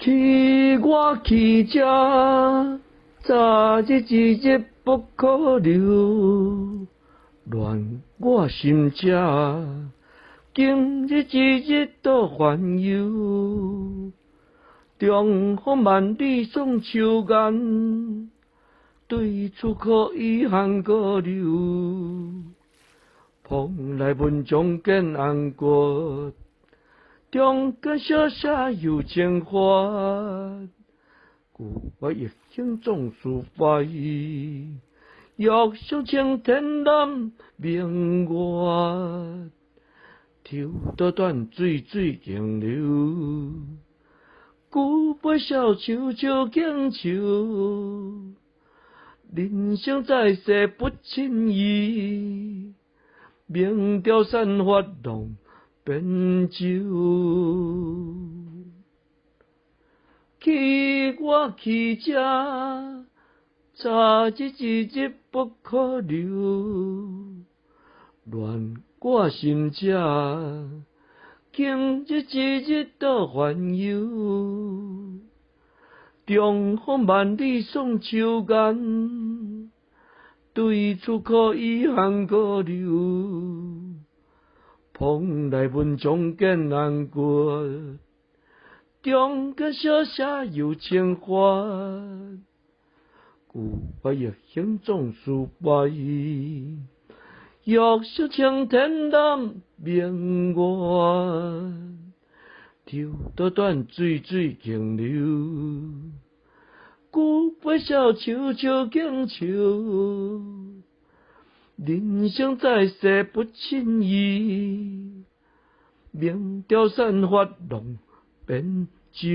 去我去这，早日之日不可留。乱我心者，今日之日多烦忧。中风万里送秋雁，对出可遗憾搁留。蓬莱文章见安国。中间小写有情怀，故我一生总是怀疑。欲上青天南明月，抽刀断水水更流。久杯小树树更树，人生在世不轻易。明朝散发浪。变酒，去我去这，早日之日不可留。乱我心者，今日之日多烦忧。中风万里送秋雁，对出可遗憾搁留。蓬莱文章见安国，中间小写有情怀。故我一生总是怀疑，欲上青天南明月，抽刀断水水更流。久杯小树树更树。人生在世不轻易，明朝散发浪变酒。